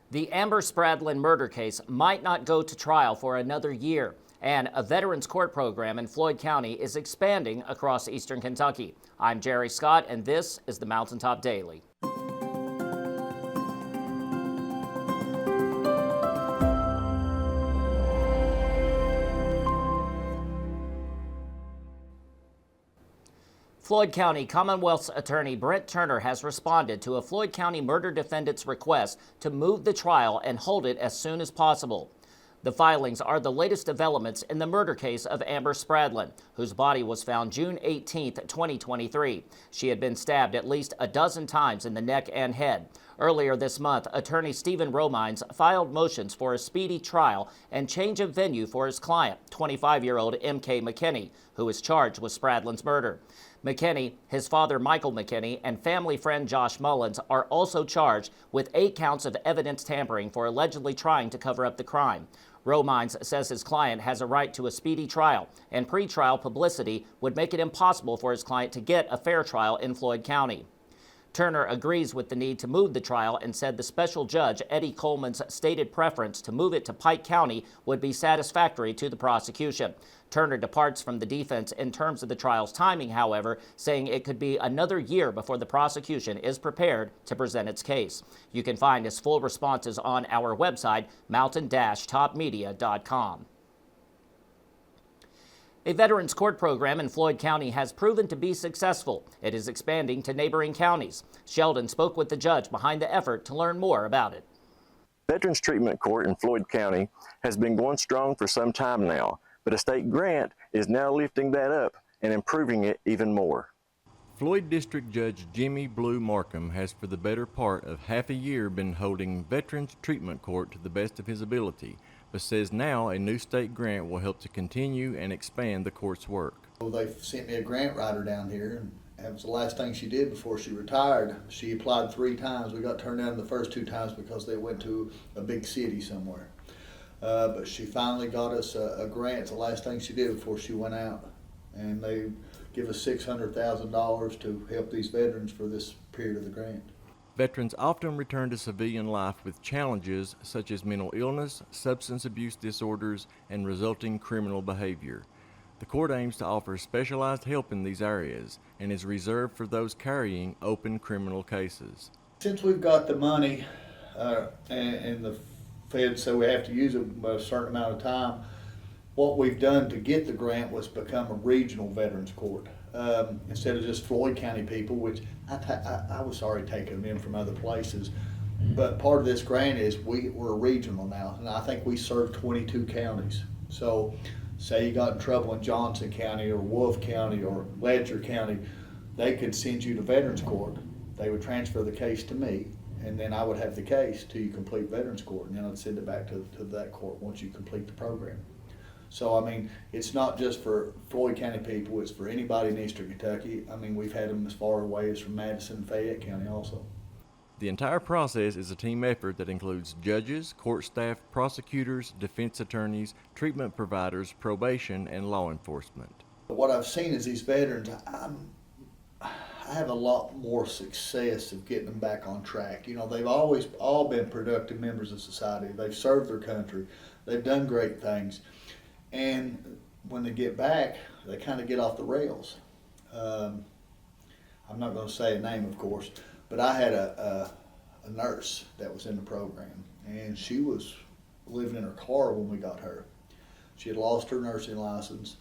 The Amber Spradlin murder case might not go to trial for another year, and a veterans court program in Floyd County is expanding across eastern Kentucky. I'm Jerry Scott, and this is the Mountaintop Daily. Floyd County Commonwealth's attorney Brent Turner has responded to a Floyd County murder defendant's request to move the trial and hold it as soon as possible. The filings are the latest developments in the murder case of Amber Spradlin, whose body was found June 18, 2023. She had been stabbed at least a dozen times in the neck and head. Earlier this month, attorney Stephen Romines filed motions for a speedy trial and change of venue for his client, 25-year-old M.K. McKinney, who is charged with Spradlin's murder. McKinney, his father Michael McKinney, and family friend Josh Mullins are also charged with 8 counts of evidence tampering for allegedly trying to cover up the crime. Romines says his client has a right to a speedy trial, and pretrial publicity would make it impossible for his client to get a fair trial in Floyd County. Turner agrees with the need to move the trial and said the special judge, Eddie Coleman's stated preference to move it to Pike County would be satisfactory to the prosecution. Turner departs from the defense in terms of the trial's timing, however, saying it could be another year before the prosecution is prepared to present its case. You can find his full responses on our website, mountain-topmedia.com. A veterans court program in Floyd County has proven to be successful. It is expanding to neighboring counties. Sheldon spoke with the judge behind the effort to learn more about it. Veterans Treatment Court in Floyd County has been going strong for some time now, but a state grant is now lifting that up and improving it even more. Floyd District Judge Jimmy Blue Markham has for the better part of half a year been holding Veterans Treatment Court to the best of his ability, but says now a new state grant will help to continue and expand the court's work. Well, they sent me a grant writer down here, and that was the last thing she did before she retired. She applied 3 times. We got turned down the first 2 times because they went to a big city somewhere. But she finally got us a grant. It's the last thing she did before she went out. And they give us $600,000 to help these veterans for this period of the grant. Veterans often return to civilian life with challenges such as mental illness, substance abuse disorders, and resulting criminal behavior. The court aims to offer specialized help in these areas and is reserved for those carrying open criminal cases. Since we've got the money and the Fed said we have to use it a certain amount of time, what we've done to get the grant was become a regional veterans court. Instead of just Floyd County people, which I was sorry taking them in from other places, but part of this grant is we're regional now, and I think we serve 22 counties. So say you got in trouble in Johnson County or Wolfe County or Letcher County, they could send you to Veterans Court. They would transfer the case to me, and then I would have the case till you complete Veterans Court, and then I'd send it back to that court once you complete the program. So, I mean, it's not just for Floyd County people, it's for anybody in Eastern Kentucky. I mean, we've had them as far away as from Madison and Fayette County also. The entire process is a team effort that includes judges, court staff, prosecutors, defense attorneys, treatment providers, probation, and law enforcement. What I've seen is these veterans, I have a lot more success of getting them back on track. You know, they've always all been productive members of society. They've served their country. They've done great things. And when they get back, they kind of get off the rails. I'm not going to say a name, of course, but I had a nurse that was in the program, and she was living in her car when we got her. She had lost her nursing license.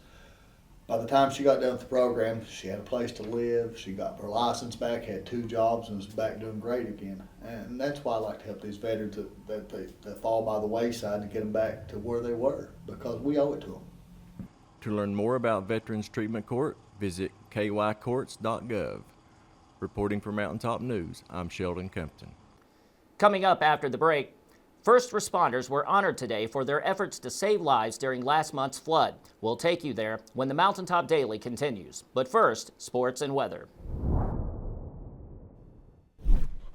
By the time she got done with the program, she had a place to live, she got her license back, had 2 jobs, and was back doing great again. And that's why I like to help these veterans that fall by the wayside to get them back to where they were, because we owe it to them. To learn more about Veterans Treatment Court, visit kycourts.gov. Reporting for Mountaintop News, I'm Sheldon Compton. Coming up after the break, first responders were honored today for their efforts to save lives during last month's flood. We'll take you there when the Mountaintop Daily continues. But first, sports and weather.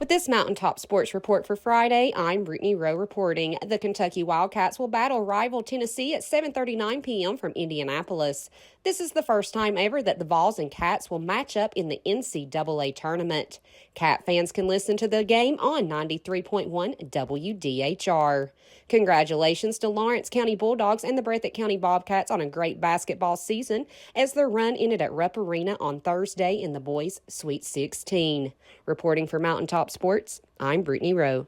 With this Mountaintop Sports Report for Friday, I'm Brittany Rowe reporting. The Kentucky Wildcats will battle rival Tennessee at 7:39 p.m. from Indianapolis. This is the first time ever that the Vols and Cats will match up in the NCAA tournament. Cat fans can listen to the game on 93.1 WDHR. Congratulations to Lawrence County Bulldogs and the Breathitt County Bobcats on a great basketball season as their run ended at Rupp Arena on Thursday in the boys' Sweet 16. Reporting for Mountaintop Sports, I'm Brittany Rowe.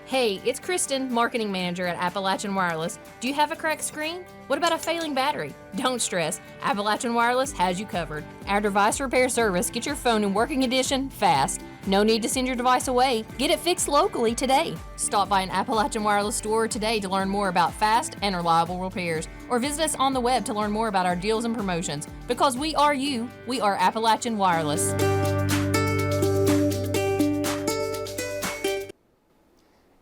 Hey, it's Kristen, Marketing Manager at Appalachian Wireless. Do you have a cracked screen? What about a failing battery? Don't stress. Appalachian Wireless has you covered. Our device repair service gets your phone in working condition fast. No need to send your device away. Get it fixed locally today. Stop by an Appalachian Wireless store today to learn more about fast and reliable repairs. Or visit us on the web to learn more about our deals and promotions. Because we are you, we are Appalachian Wireless.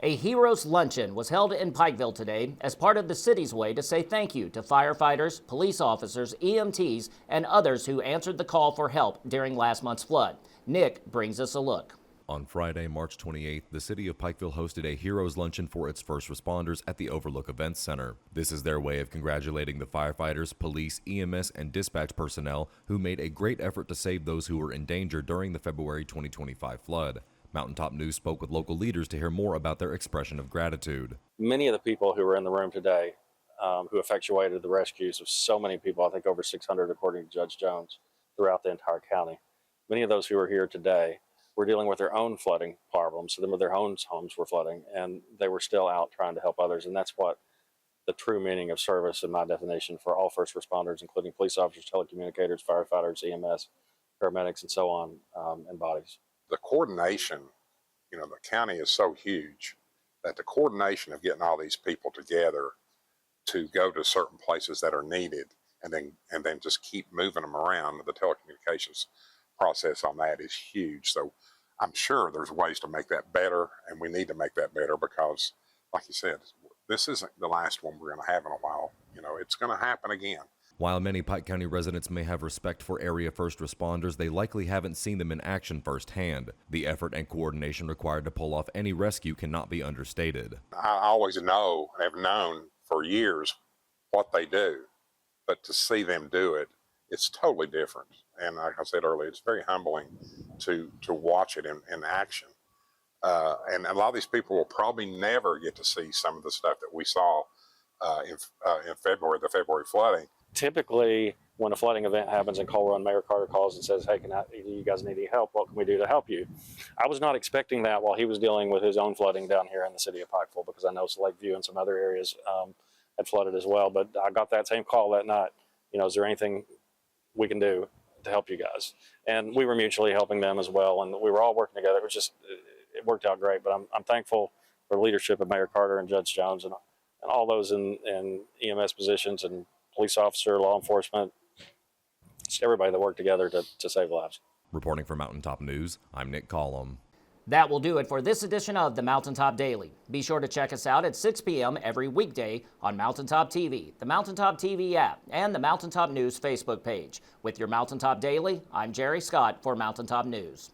A Heroes Luncheon was held in Pikeville today as part of the city's way to say thank you to firefighters, police officers, EMTs, and others who answered the call for help during last month's flood. Nick brings us a look. On Friday, March 28th, the city of Pikeville hosted a Heroes Luncheon for its first responders at the Overlook Events Center. This is their way of congratulating the firefighters, police, EMS, and dispatch personnel who made a great effort to save those who were in danger during the February 2025 flood. Mountaintop News spoke with local leaders to hear more about their expression of gratitude. Many of the people who were in the room today who effectuated the rescues of so many people, I think over 600 according to Judge Jones, throughout the entire county. Many of those who are here today were dealing with their own flooding problems. Some of their own homes were flooding, and they were still out trying to help others. And that's what the true meaning of service, in my definition, for all first responders, including police officers, telecommunicators, firefighters, EMS, paramedics, and so on, embodies. The coordination, the county is so huge that the coordination of getting all these people together to go to certain places that are needed and then just keep moving them around, the telecommunications process on that is huge. So I'm sure there's ways to make that better, and we need to make that better because, like you said, this isn't the last one we're going to have in a while. It's going to happen again. While many Pike County residents may have respect for area first responders, they likely haven't seen them in action firsthand. The effort and coordination required to pull off any rescue cannot be understated. I always know and have known for years what they do, but to see them do it, it's totally different. And like I said earlier, it's very humbling to watch it in action. And a lot of these people will probably never get to see some of the stuff that we saw in February, the February flooding. Typically, when a flooding event happens in Coal Run, Mayor Carter calls and says, hey, you guys need any help? What can we do to help you? I was not expecting that while he was dealing with his own flooding down here in the city of Pikeville, because I know Lakeview and some other areas had flooded as well. But I got that same call that night. Is there anything we can do to help you guys? And we were mutually helping them as well. And we were all working together. It worked out great. But I'm thankful for the leadership of Mayor Carter and Judge Jones and all those in EMS positions and police officer, law enforcement, just everybody that worked together to save lives. Reporting for Mountaintop News, I'm Nick Collum. That will do it for this edition of the Mountaintop Daily. Be sure to check us out at 6 p.m. every weekday on Mountaintop TV, the Mountaintop TV app, and the Mountaintop News Facebook page. With your Mountaintop Daily, I'm Jerry Scott for Mountaintop News.